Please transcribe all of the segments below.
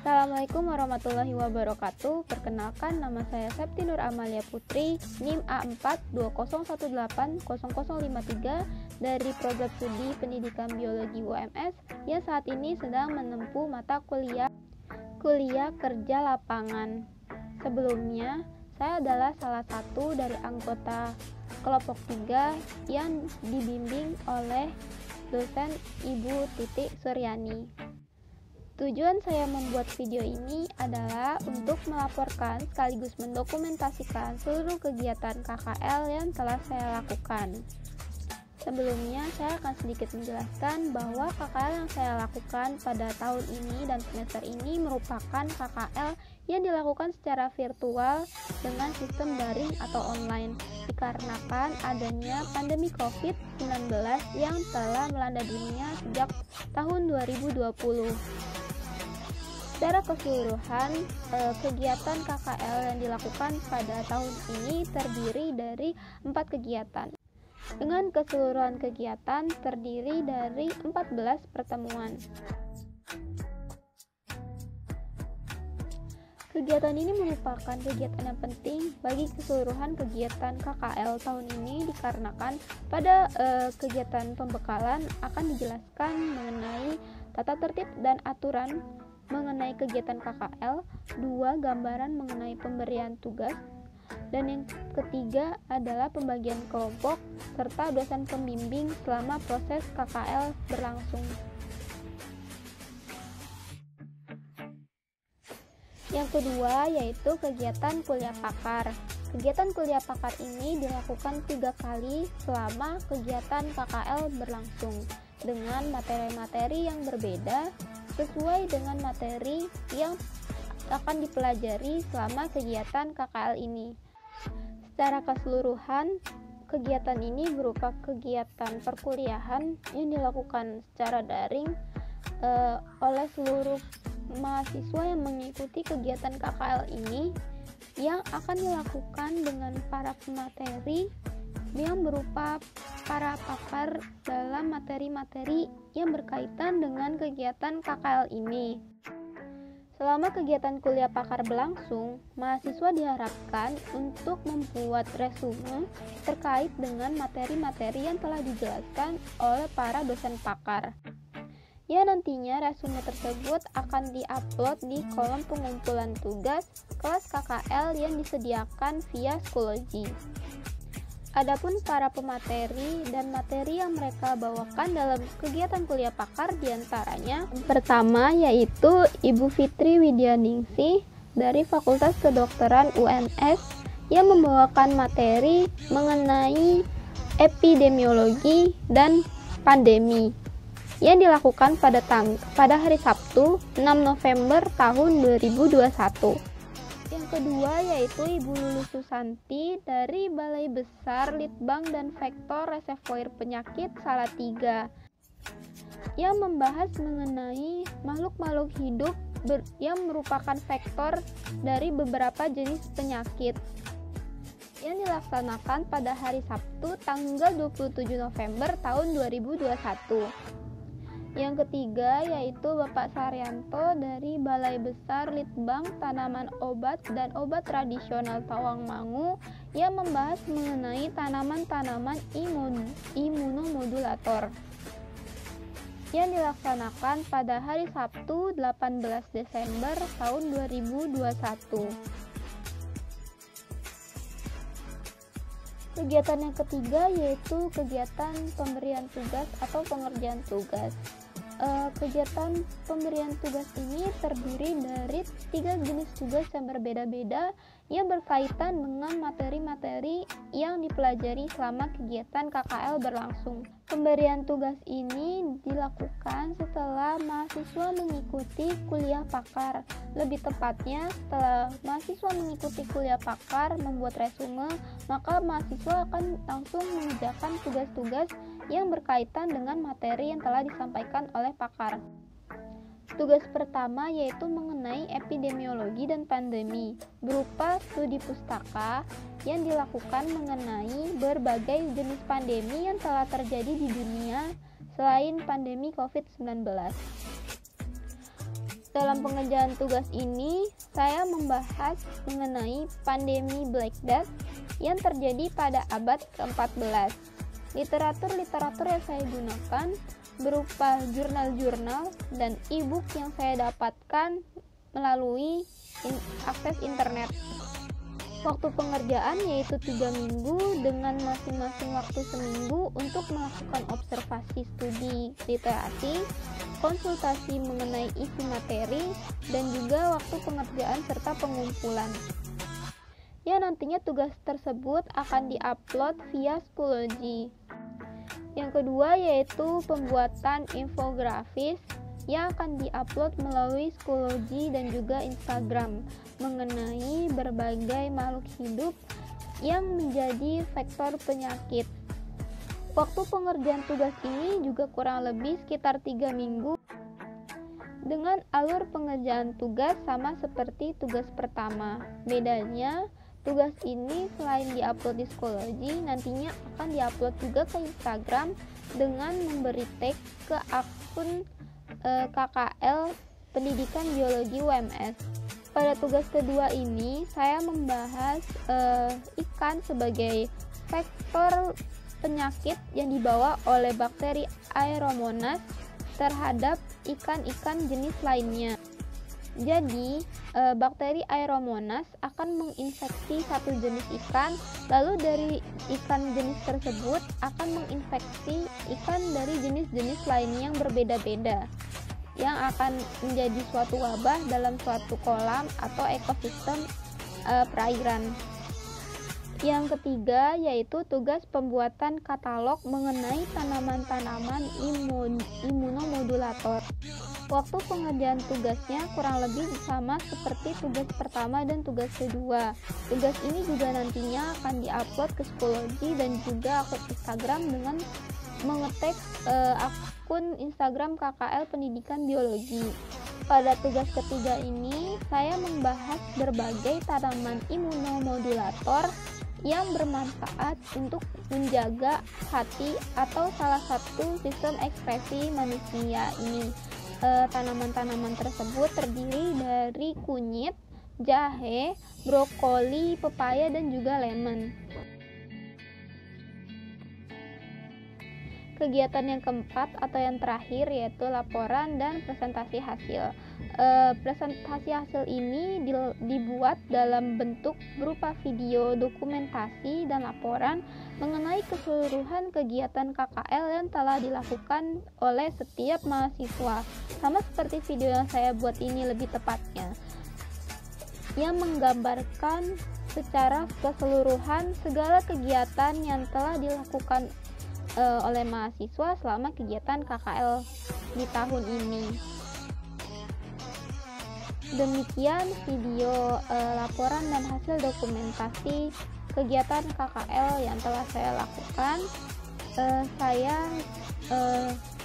Assalamualaikum warahmatullahi wabarakatuh. Perkenalkan, nama saya Septi Nur Amalia Putri, NIM A420180053 dari Program Studi Pendidikan Biologi UMS yang saat ini sedang menempuh mata kuliah kerja lapangan. Sebelumnya, saya adalah salah satu dari anggota kelompok 3 yang dibimbing oleh dosen Ibu Titik Suryani. Tujuan saya membuat video ini adalah untuk melaporkan sekaligus mendokumentasikan seluruh kegiatan KKL yang telah saya lakukan. Sebelumnya, saya akan sedikit menjelaskan bahwa KKL yang saya lakukan pada tahun ini dan semester ini merupakan KKL yang dilakukan secara virtual dengan sistem daring atau online, dikarenakan adanya pandemi COVID-19 yang telah melanda dunia sejak tahun 2020. Secara keseluruhan, kegiatan KKL yang dilakukan pada tahun ini terdiri dari 4 kegiatan. Dengan keseluruhan kegiatan terdiri dari 14 pertemuan. Kegiatan ini merupakan kegiatan yang penting bagi keseluruhan kegiatan KKL tahun ini dikarenakan pada kegiatan pembekalan akan dijelaskan mengenai tata tertib dan aturan mengenai kegiatan KKL, 2 gambaran mengenai pemberian tugas, dan yang ketiga adalah pembagian kelompok serta dosen pembimbing selama proses KKL berlangsung. Yang kedua yaitu kegiatan kuliah pakar. Kegiatan kuliah pakar ini dilakukan 3 kali selama kegiatan KKL berlangsung dengan materi-materi yang berbeda sesuai dengan materi yang akan dipelajari selama kegiatan KKL ini. Secara keseluruhan, kegiatan ini berupa kegiatan perkuliahan yang dilakukan secara daring oleh seluruh mahasiswa yang mengikuti kegiatan KKL ini yang akan dilakukan dengan para pemateri yang berupa para pakar dalam materi-materi yang berkaitan dengan kegiatan KKL ini. Selama kegiatan kuliah pakar berlangsung, mahasiswa diharapkan untuk membuat resume terkait dengan materi-materi yang telah dijelaskan oleh para dosen pakar. Ya, nantinya resume tersebut akan diupload di kolom pengumpulan tugas kelas KKL yang disediakan via Schoology. Adapun para pemateri dan materi yang mereka bawakan dalam kegiatan kuliah pakar diantaranya pertama yaitu Ibu Fitri Widyaningsih dari Fakultas Kedokteran UNS yang membawakan materi mengenai epidemiologi dan pandemi yang dilakukan pada hari Sabtu 6 November tahun 2021. Yang kedua yaitu Ibu Lulu Susanti dari Balai Besar Litbang dan Vektor Reservoir Penyakit Salatiga yang membahas mengenai makhluk-makhluk hidup yang merupakan vektor dari beberapa jenis penyakit yang dilaksanakan pada hari Sabtu tanggal 27 November tahun 2021. Yang ketiga yaitu Bapak Saryanto dari Balai Besar Litbang Tanaman Obat dan Obat Tradisional Tawangmangu yang membahas mengenai tanaman-tanaman imunomodulator yang dilaksanakan pada hari Sabtu 18 Desember tahun 2021. Kegiatan yang ketiga yaitu kegiatan pemberian tugas atau pengerjaan tugas. Kegiatan pemberian tugas ini terdiri dari 3 jenis tugas yang berbeda-beda yang berkaitan dengan materi-materi yang dipelajari selama kegiatan KKL berlangsung. Pemberian tugas ini dilakukan setelah mahasiswa mengikuti kuliah pakar. Lebih tepatnya, setelah mahasiswa mengikuti kuliah pakar membuat resume, maka mahasiswa akan langsung mengerjakan tugas-tugas yang berkaitan dengan materi yang telah disampaikan oleh pakar. Tugas pertama yaitu mengenai epidemiologi dan pandemi, berupa studi pustaka yang dilakukan mengenai berbagai jenis pandemi yang telah terjadi di dunia selain pandemi COVID-19. Dalam pengerjaan tugas ini, saya membahas mengenai pandemi Black Death yang terjadi pada abad ke-14. Literatur-literatur yang saya gunakan berupa jurnal-jurnal dan e-book yang saya dapatkan melalui akses internet. Waktu pengerjaan yaitu 3 minggu dengan masing-masing waktu seminggu untuk melakukan observasi studi literasi, konsultasi mengenai isi materi, dan juga waktu pengerjaan serta pengumpulan. Ya, nantinya tugas tersebut akan diupload via Schoology. Yang kedua yaitu pembuatan infografis yang akan diupload melalui Schoology dan juga Instagram mengenai berbagai makhluk hidup yang menjadi vektor penyakit. Waktu pengerjaan tugas ini juga kurang lebih sekitar 3 minggu dengan alur pengerjaan tugas sama seperti tugas pertama. Bedanya, tugas ini selain diupload di Schoology, nantinya akan diupload juga ke Instagram dengan memberi tag ke akun KKL Pendidikan Biologi UMS. Pada tugas kedua ini, saya membahas ikan sebagai vektor penyakit yang dibawa oleh bakteri Aeromonas terhadap ikan-ikan jenis lainnya. Jadi, bakteri Aeromonas akan menginfeksi satu jenis ikan, lalu dari ikan jenis tersebut akan menginfeksi ikan dari jenis-jenis lainnya yang berbeda-beda, yang akan menjadi suatu wabah dalam suatu kolam atau ekosistem perairan. Yang ketiga yaitu tugas pembuatan katalog mengenai tanaman-tanaman imunomodulator. Waktu pengerjaan tugasnya kurang lebih sama seperti tugas pertama dan tugas kedua. Tugas ini juga nantinya akan diupload ke Schoology dan juga akun Instagram dengan mengetek akun Instagram KKL Pendidikan Biologi. Pada tugas ketiga ini, saya membahas berbagai tanaman imunomodulator yang bermanfaat untuk menjaga hati atau salah satu sistem ekspresi manusia ini. Tanaman-tanaman tersebut terdiri dari kunyit, jahe, brokoli, pepaya, dan juga lemon. Kegiatan yang keempat atau yang terakhir yaitu laporan dan presentasi hasil. Presentasi hasil ini dibuat dalam bentuk berupa video dokumentasi dan laporan mengenai keseluruhan kegiatan KKL yang telah dilakukan oleh setiap mahasiswa. Sama seperti video yang saya buat ini lebih tepatnya, yang menggambarkan secara keseluruhan segala kegiatan yang telah dilakukan oleh mahasiswa selama kegiatan KKL di tahun ini. Demikian video laporan dan hasil dokumentasi kegiatan KKL yang telah saya lakukan. Saya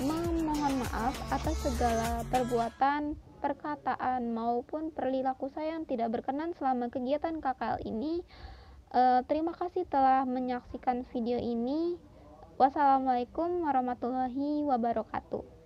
memohon maaf atas segala perbuatan, perkataan maupun perilaku saya yang tidak berkenan selama kegiatan KKL ini. Terima kasih telah menyaksikan video ini. Wassalamualaikum warahmatullahi wabarakatuh.